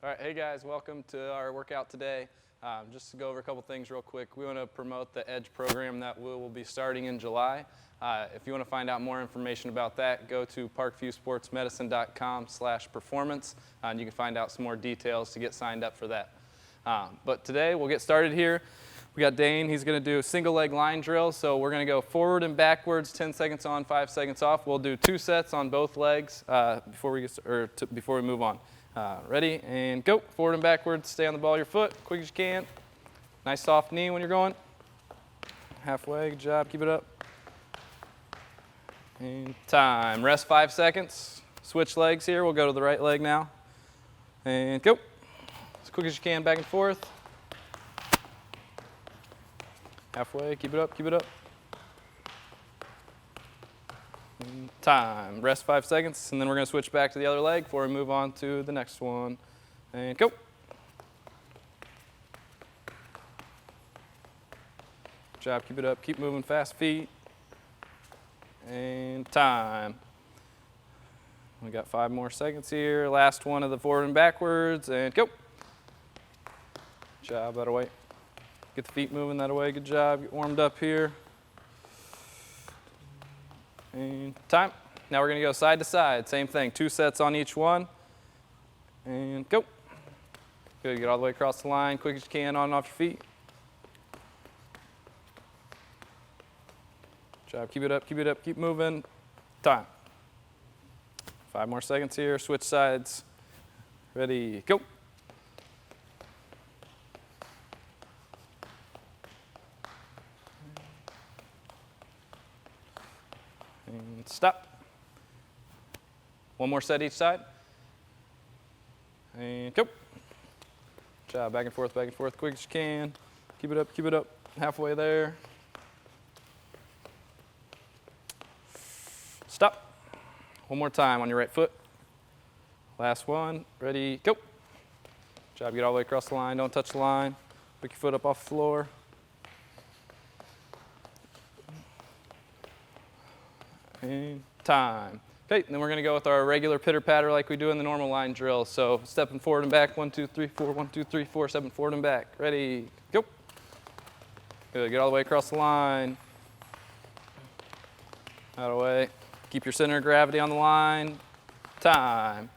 All right, hey guys, welcome to our workout today. Just to go over a couple things real quick, we want to promote the EDGE program that will be starting in July. If you want to find out more information about that, go to parkviewsportsmedicine.com/performance, and you can find out some more details to get signed up for that. But today we'll get started here. We got Dane, he's going to do a single leg line drill, so we're going to go forward and backwards, 10 seconds on, 5 seconds off. We'll do 2 sets on both legs before we move on. Ready, and go. Forward and backwards, stay on the ball of your foot, quick as you can. Nice soft knee when you're going. Halfway, good job, keep it up. And time, rest 5 seconds. Switch legs here, we'll go to the right leg now. And go. As quick as you can, back and forth. Halfway, keep it up, keep it up. And time, rest 5 seconds, and then we're going to switch back to the other leg before we move on to the next one. And go. Good job, keep it up, keep moving, fast feet. And time. We got 5 more seconds here. Last one of the forward and backwards, and go. Good job, that away. Get the feet moving that way, good job. Get warmed up here. And time. Now we're going to go side to side. Same thing, 2 sets on each one. And go. Good, get all the way across the line, quick as you can, on and off your feet. Good job, keep it up, keep it up, keep moving. Time. 5 more seconds here, switch sides. Ready, go. And stop. 1 more set each side. And go. Good job, back and forth, quick as you can. Keep it up, halfway there. Stop. 1 more time on your right foot. Last one, ready, go. Good job, get all the way across the line, don't touch the line. Pick your foot up off the floor. And time. Okay, then we're going to go with our regular pitter patter like we do in the normal line drill. So stepping forward and back, 1, 2, 3, 4, 1, 2, 3, 4, stepping forward and back. Ready, go. Good, get all the way across the line. Out of the way. Keep your center of gravity on the line. Time.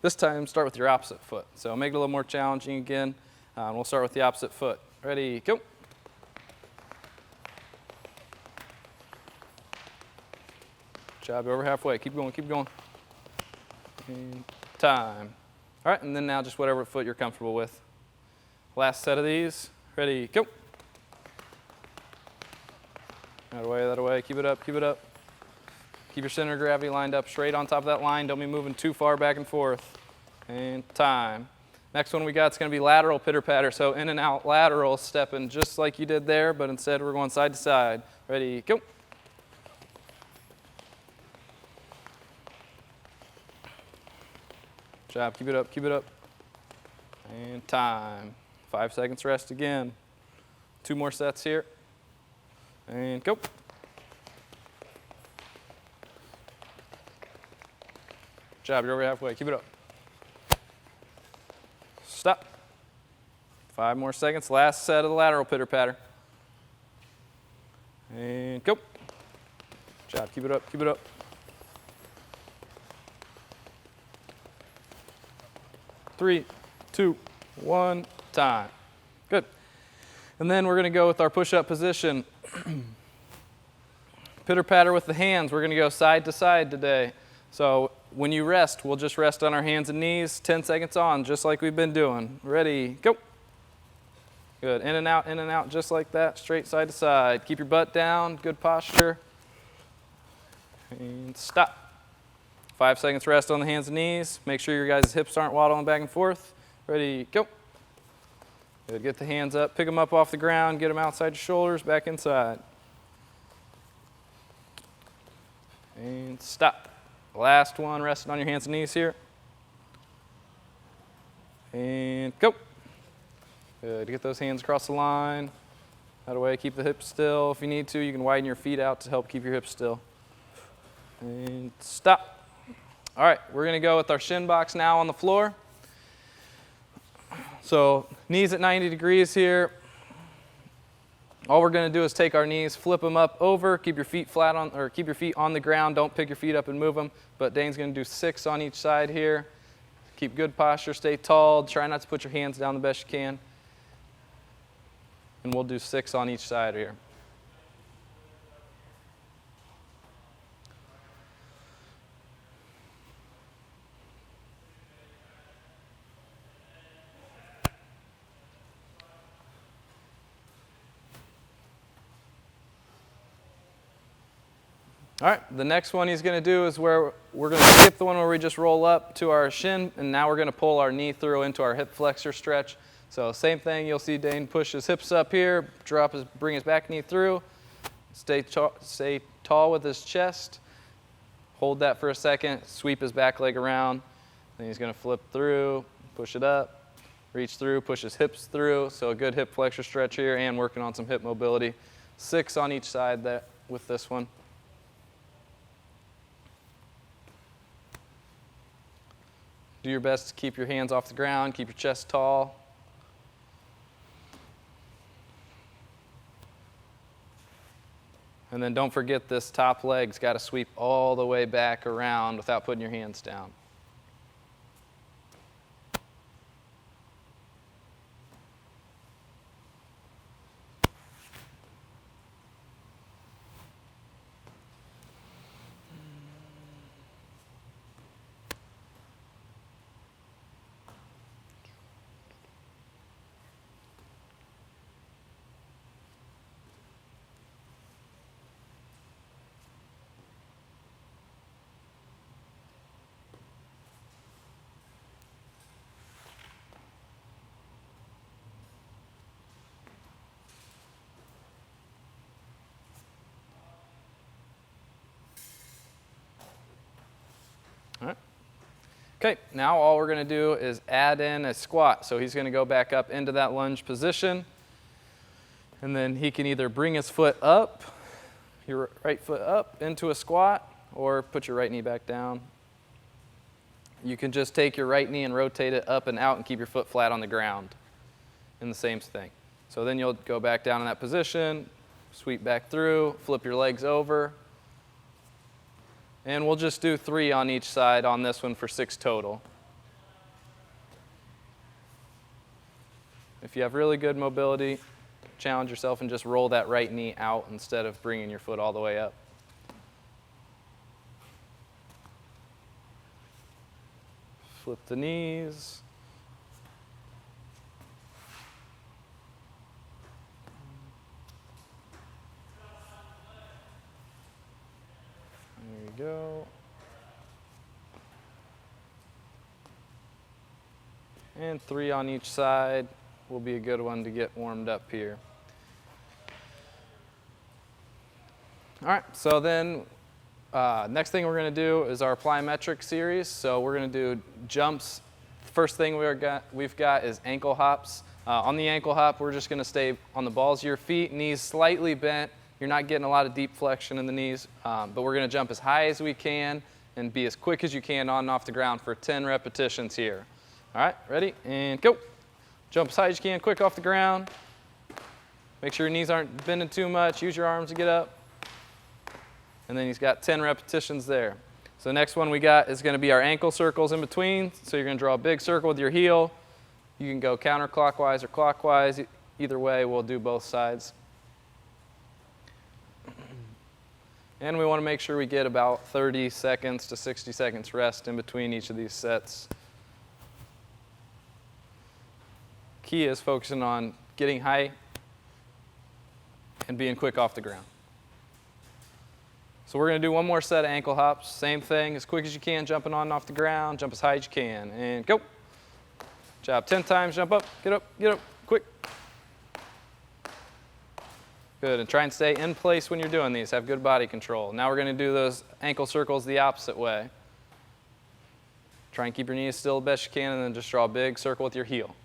This time, start with your opposite foot. So make it a little more challenging again. We'll start with the opposite foot. Ready, go. Good job, over halfway. Keep going, keep going. And time. All right, and then now just whatever foot you're comfortable with. Last set of these. Ready, go. That away, keep it up, keep it up. Keep your center of gravity lined up straight on top of that line. Don't be moving too far back and forth. And time. Next one we got is going to be lateral pitter patter. So in and out lateral, stepping just like you did there, but instead we're going side to side. Ready, go. Good job, keep it up, keep it up. And time. 5 seconds rest again. 2 more sets here. And go. Good job, you're over halfway, keep it up. Stop. 5 more seconds, last set of the lateral pitter patter. And go. Good job, keep it up, keep it up. 3, 2, 1, time. Good. And then we're going to go with our push-up position. Pitter patter with the hands. We're going to go side to side today. So when you rest, we'll just rest on our hands and knees, 10 seconds on, just like we've been doing. Ready, go. Good, in and out, just like that, straight side to side. Keep your butt down, good posture. And stop. 5 seconds rest on the hands and knees. Make sure your guys' hips aren't waddling back and forth. Ready, go. Good, get the hands up, pick them up off the ground, get them outside your shoulders, back inside. And stop. Last one, resting on your hands and knees here. And go. Good, get those hands across the line. Out of the way, keep the hips still. If you need to, you can widen your feet out to help keep your hips still. And stop. All right, we're going to go with our shin box now on the floor. So knees at 90 degrees here. All we're going to do is take our knees, flip them up over, keep your feet flat on, or keep your feet on the ground. Don't pick your feet up and move them. But Dane's going to do 6 on each side here. Keep good posture, stay tall. Try not to put your hands down the best you can. And we'll do 6 on each side here. All right, the next one he's going to do is where we're going to skip the one where we just roll up to our shin, and now we're going to pull our knee through into our hip flexor stretch. So same thing, you'll see Dane push his hips up here, bring his back knee through, stay tall with his chest, hold that for a second, sweep his back leg around, then he's going to flip through, push it up, reach through, push his hips through, so a good hip flexor stretch here and working on some hip mobility. 6 on each side with this one. Do your best to keep your hands off the ground, keep your chest tall. And then don't forget this top leg's got to sweep all the way back around without putting your hands down. All right. Okay, now all we're going to do is add in a squat. So he's going to go back up into that lunge position. And then he can either bring his foot up, your right foot up into a squat, or put your right knee back down. You can just take your right knee and rotate it up and out and keep your foot flat on the ground. And the same thing. So then you'll go back down in that position, sweep back through, flip your legs over. And we'll just do 3 on each side on this one for 6 total. If you have really good mobility, challenge yourself and just roll that right knee out instead of bringing your foot all the way up. Flip the knees. There you go. And 3 on each side will be a good one to get warmed up here. All right, so then next thing we're going to do is our plyometric series. So we're going to do jumps. First thing we've got is ankle hops. On the ankle hop, we're just going to stay on the balls of your feet, knees slightly bent. You're not getting a lot of deep flexion in the knees, but we're going to jump as high as we can and be as quick as you can on and off the ground for 10 repetitions here. All right, ready? And go. Jump as high as you can, quick off the ground. Make sure your knees aren't bending too much. Use your arms to get up. And then he's got 10 repetitions there. So the next one we got is going to be our ankle circles in between. So you're going to draw a big circle with your heel. You can go counterclockwise or clockwise. Either way, we'll do both sides. And we want to make sure we get about 30 seconds to 60 seconds rest in between each of these sets. Key is focusing on getting high and being quick off the ground. So we're going to do one more set of ankle hops. Same thing, as quick as you can, jumping on and off the ground. Jump as high as you can. And go. Job 10 times, jump up, quick. Good, and try and stay in place when you're doing these. Have good body control. Now we're going to do those ankle circles the opposite way. Try and keep your knees still the best you can, and then just draw a big circle with your heel.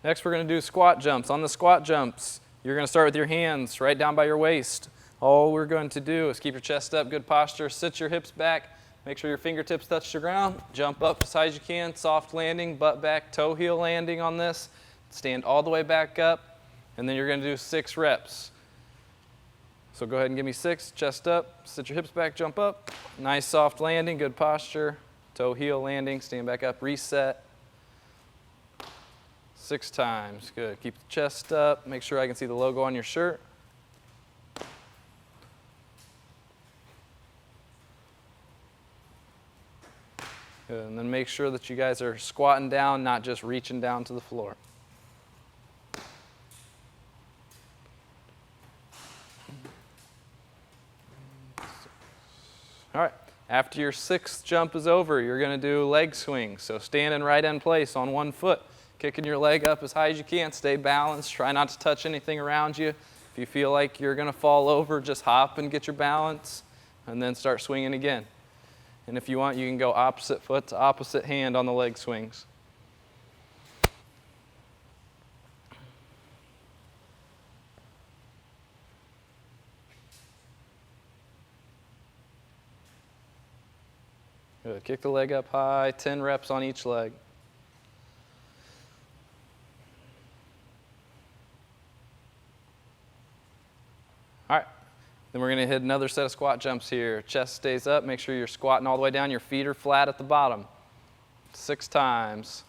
Next, we're going to do squat jumps. On the squat jumps, you're going to start with your hands right down by your waist. All we're going to do is keep your chest up, good posture, sit your hips back, make sure your fingertips touch the ground, jump up as high as you can, soft landing, butt back, toe heel landing on this. Stand all the way back up, and then you're going to do 6 reps. So go ahead and give me 6, chest up, sit your hips back, jump up. Nice soft landing, good posture, toe heel landing, stand back up, reset. 6 times, good. Keep the chest up, make sure I can see the logo on your shirt. Good, and then make sure that you guys are squatting down, not just reaching down to the floor. All right, after your 6th jump is over, you're going to do leg swings. So standing right in place on one foot, kicking your leg up as high as you can. Stay balanced. Try not to touch anything around you. If you feel like you're going to fall over, just hop and get your balance, and then start swinging again. And if you want, you can go opposite foot to opposite hand on the leg swings. Good. Kick the leg up high, 10 reps on each leg. All right, then we're going to hit another set of squat jumps here. Chest stays up. Make sure you're squatting all the way down. Your feet are flat at the bottom. 6 times.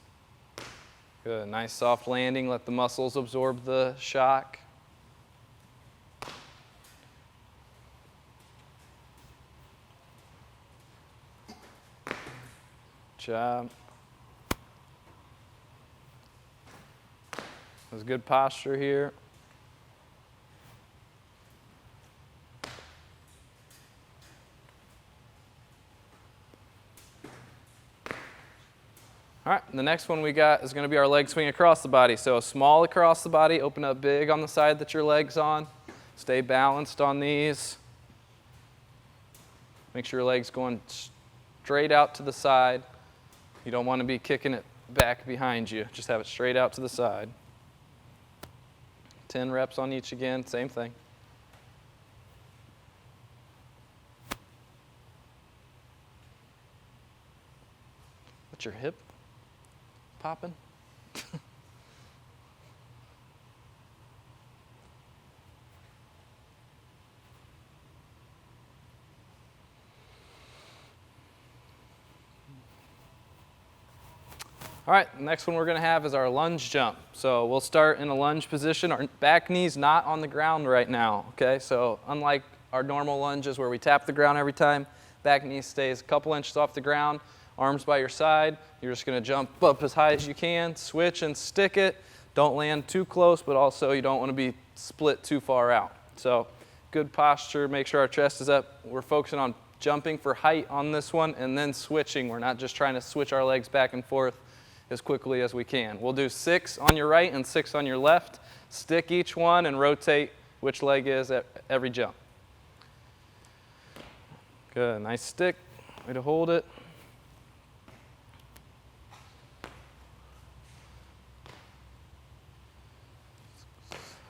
Good. Nice soft landing. Let the muscles absorb the shock. Job. There's good posture here. All right, the next one we got is going to be our leg swing across the body. So small across the body, open up big on the side that your leg's on. Stay balanced on these. Make sure your leg's going straight out to the side. You don't want to be kicking it back behind you. Just have it straight out to the side. 10 reps on each again, same thing. What's your hip popping? All right, the next one we're going to have is our lunge jump. So we'll start in a lunge position. Our back knee's not on the ground right now, okay? So unlike our normal lunges where we tap the ground every time, back knee stays a couple inches off the ground, arms by your side. You're just going to jump up as high as you can, switch and stick it. Don't land too close, but also you don't want to be split too far out. So good posture, make sure our chest is up. We're focusing on jumping for height on this one and then switching. We're not just trying to switch our legs back and forth as quickly as we can. We'll do 6 on your right and 6 on your left. Stick each one and rotate which leg is at every jump. Good, nice stick, way to hold it.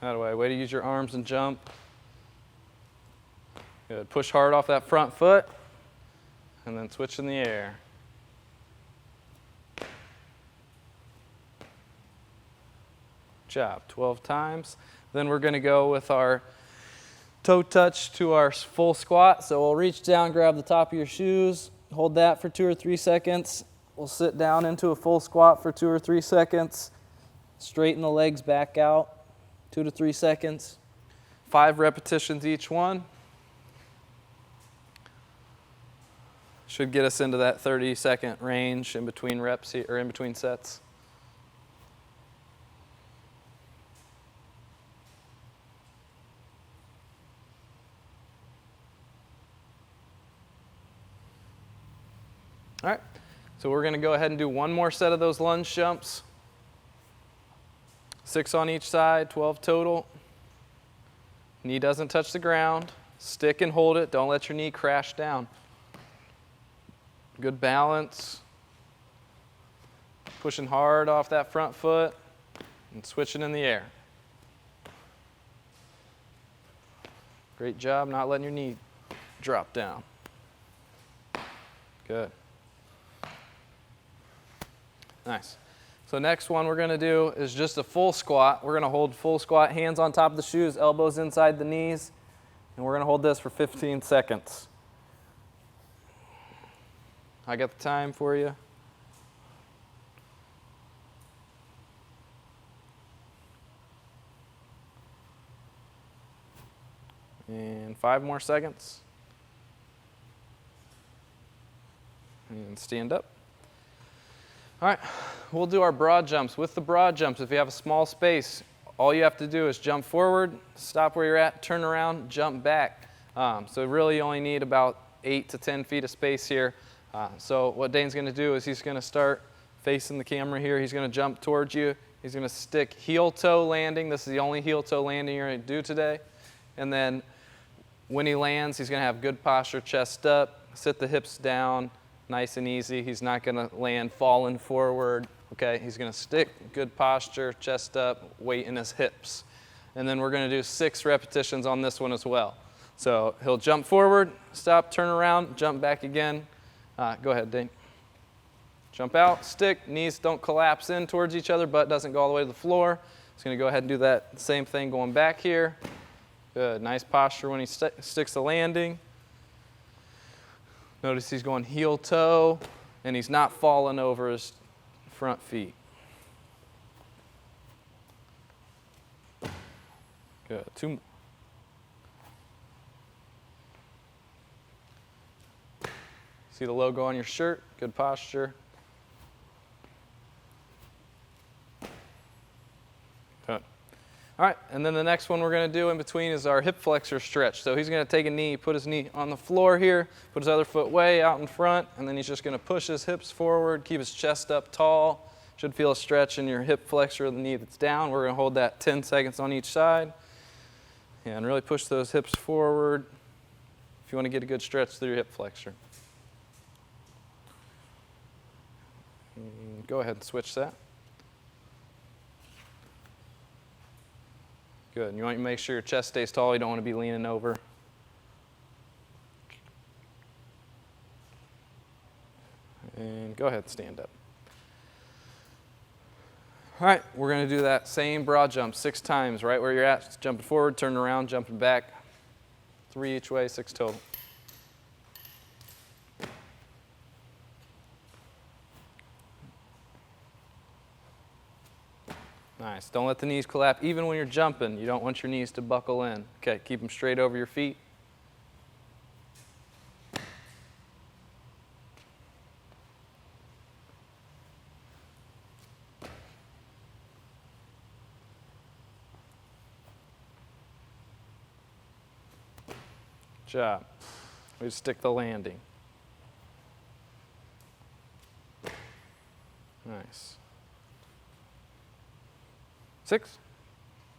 That way, way to use your arms and jump. Good, push hard off that front foot and then switch in the air. Job, 12 times. Then we're going to go with our toe touch to our full squat. So we'll reach down, grab the top of your shoes, hold that for 2 or 3 seconds. We'll sit down into a full squat for 2 or 3 seconds. Straighten the legs back out, 2 to 3 seconds. 5 repetitions each one. Should get us into that 30-second range in between reps or in between sets. All right, so we're going to go ahead and do one more set of those lunge jumps. 6 on each side, 12 total. Knee doesn't touch the ground. Stick and hold it. Don't let your knee crash down. Good balance. Pushing hard off that front foot. And switching in the air. Great job not letting your knee drop down. Good. Nice. So next one we're going to do is just a full squat. We're going to hold full squat, hands on top of the shoes, elbows inside the knees, and we're going to hold this for 15 seconds. I got the time for you. And 5 more seconds. And stand up. All right, we'll do our broad jumps. With the broad jumps, if you have a small space, all you have to do is jump forward, stop where you're at, turn around, jump back. So really you only need about 8 to 10 feet of space here. So what Dane's going to do is he's going to start facing the camera here. He's going to jump towards you. He's going to stick heel-toe landing. This is the only heel-toe landing you're going to do today. And then when he lands, he's going to have good posture, chest up, sit the hips down, nice and easy. He's not going to land falling forward. Okay, he's going to stick, good posture, chest up, weight in his hips. And then we're going to do 6 repetitions on this one as well. So he'll jump forward, stop, turn around, jump back again. Go ahead, Dane. Jump out, stick, knees don't collapse in towards each other, butt doesn't go all the way to the floor. He's going to go ahead and do that same thing going back here. Good, nice posture when he sticks the landing. Notice he's going heel-toe, and he's not falling over his front feet. Good. 2 more. See the logo on your shirt? Good posture. Good. All right, and then the next one we're going to do in between is our hip flexor stretch. So he's going to take a knee, put his knee on the floor here, put his other foot way out in front, and then he's just going to push his hips forward, keep his chest up tall. Should feel a stretch in your hip flexor of the knee that's down. We're going to hold that 10 seconds on each side. Yeah, and really push those hips forward if you want to get a good stretch through your hip flexor. And go ahead and switch that. Good. And you want to make sure your chest stays tall. You don't want to be leaning over. And go ahead and stand up. All right, we're going to do that same broad jump 6 times, right where you're at. Jumping forward, turning around, jumping back. 3 each way, 6 total. Nice. Don't let the knees collapse. Even when you're jumping, you don't want your knees to buckle in. Okay, keep them straight over your feet. Good job. We stick the landing. Nice. 6?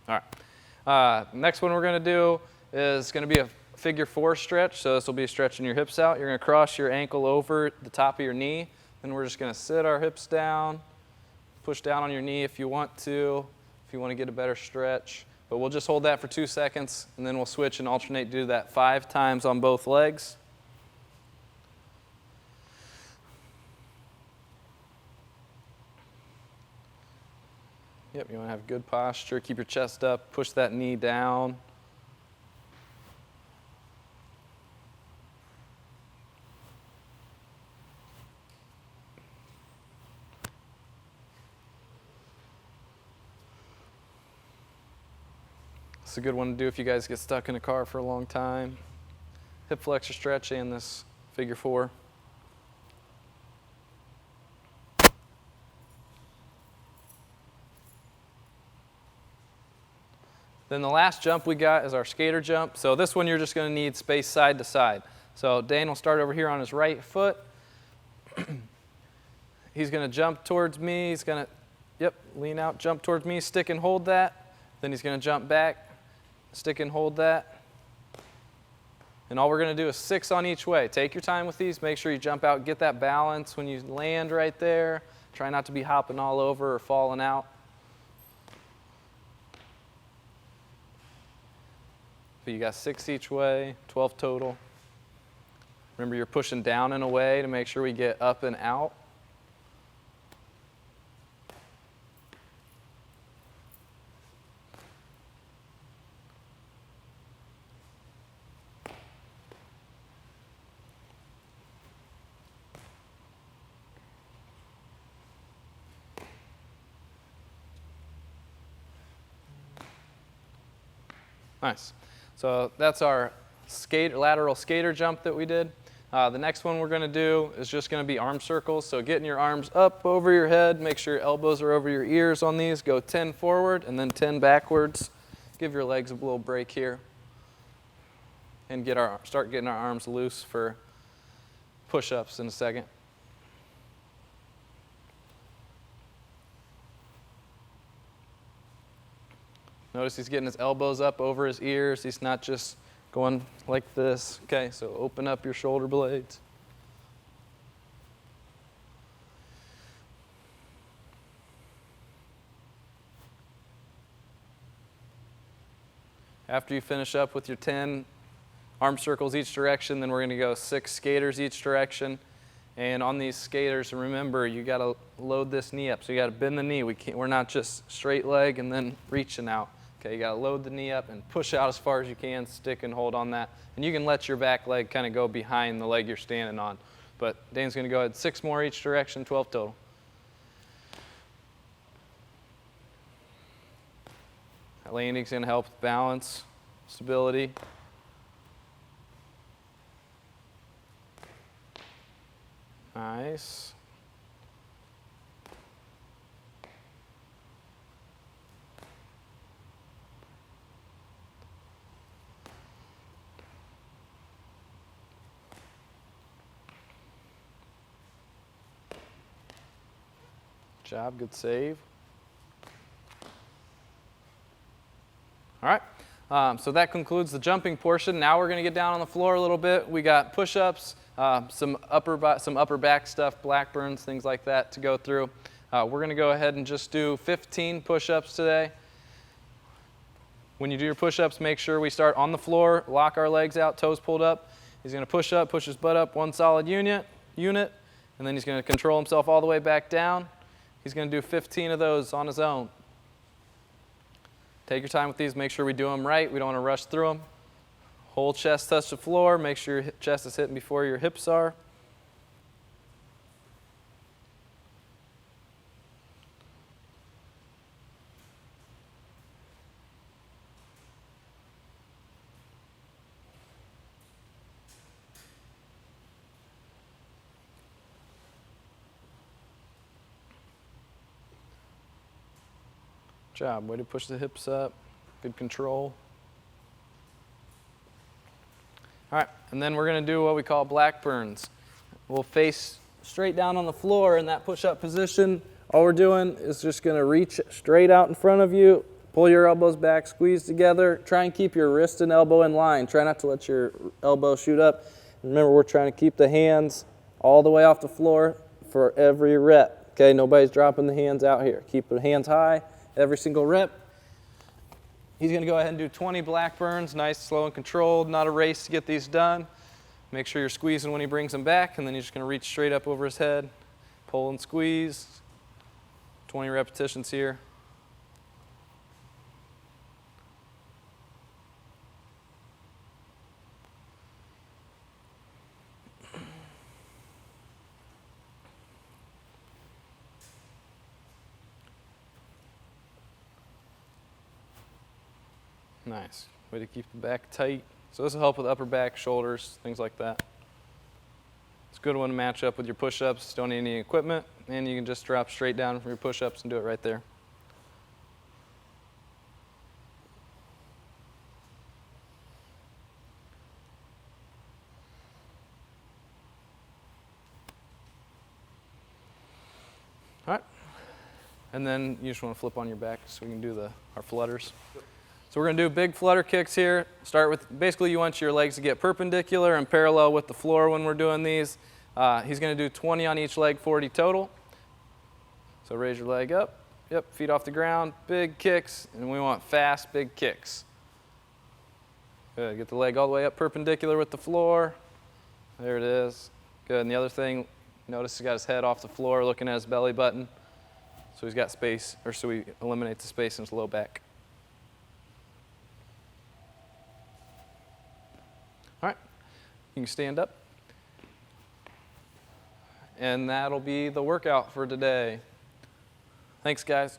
All right. Next one we're going to do is going to be a figure 4 stretch. So this will be stretching your hips out. You're going to cross your ankle over the top of your knee. Then we're just going to sit our hips down, push down on your knee if you want to, if you want to get a better stretch. But we'll just hold that for 2 seconds, and then we'll switch and alternate, do that 5 times on both legs. Yep, you want to have good posture, keep your chest up, push that knee down. It's a good one to do if you guys get stuck in a car for a long time. Hip flexor stretch and this figure 4. Then the last jump we got is our skater jump. So this one you're just going to need space side to side. So Dane will start over here on his right foot. He's going to jump towards me. He's going to, lean out, jump towards me, stick and hold that. Then he's going to jump back, stick and hold that. And all we're going to do is 6 on each way. Take your time with these. Make sure you jump out, get that balance when you land right there. Try not to be hopping all over or falling out. But you got 6 each way, 12 total. Remember, you're pushing down and away to make sure we get up and out. Nice. So that's our lateral skater jump that we did. The next one we're going to do is just going to be arm circles. So getting your arms up over your head, make sure your elbows are over your ears on these. Go 10 forward and then 10 backwards. Give your legs a little break here. And start getting our arms loose for push-ups in a second. Notice he's getting his elbows up over his ears. He's not just going like this. Okay, so open up your shoulder blades. After you finish up with your 10 arm circles each direction, then we're going to go 6 skaters each direction. And on these skaters, remember, you got to load this knee up. So you got to bend the knee. We're not just straight leg and then reaching out. Okay, you got to load the knee up and push out as far as you can, stick and hold on that. And you can let your back leg kind of go behind the leg you're standing on. But Dane's going to go ahead 6 more each direction, 12 total. That landing's going to help with balance, stability. Nice. Job, good save. All right, so that concludes the jumping portion. Now we're going to get down on the floor a little bit. We got push-ups, some upper back stuff, Blackburns, things like that to go through. We're going to go ahead and just do 15 push-ups today. When you do your push-ups, make sure we start on the floor, lock our legs out, toes pulled up. He's going to push up, push his butt up, one solid unit, and then he's going to control himself all the way back down. He's going to do 15 of those on his own. Take your time with these. Make sure we do them right. We don't want to rush through them. Whole chest touch the floor. Make sure your chest is hitting before your hips are. Job. Way to push the hips up. Good control. All right, and then we're going to do what we call Blackburns. We'll face straight down on the floor in that push-up position. All we're doing is just going to reach straight out in front of you, pull your elbows back, squeeze together. Try and keep your wrist and elbow in line. Try not to let your elbow shoot up. Remember, we're trying to keep the hands all the way off the floor for every rep. Okay, nobody's dropping the hands out here. Keep the hands high. Every single rep. He's going to go ahead and do 20 Blackburns, nice, slow, and controlled. Not a race to get these done. Make sure you're squeezing when he brings them back, and then he's just going to reach straight up over his head, pull and squeeze. 20 repetitions here. Nice. Way to keep the back tight. So this will help with upper back, shoulders, things like that. It's a good one to match up with your push-ups. Don't need any equipment, and you can just drop straight down from your push-ups and do it right there. All right. And then you just want to flip on your back so we can do our flutters. So we're going to do big flutter kicks here. Start with, basically you want your legs to get perpendicular and parallel with the floor when we're doing these. He's going to do 20 on each leg, 40 total. So raise your leg up. Yep, feet off the ground, big kicks, and we want fast, big kicks. Good, get the leg all the way up perpendicular with the floor. There it is. Good, and the other thing, notice he's got his head off the floor looking at his belly button. So he's got space, or so we eliminate the space in his low back. All right, you can stand up. And that'll be the workout for today. Thanks, guys.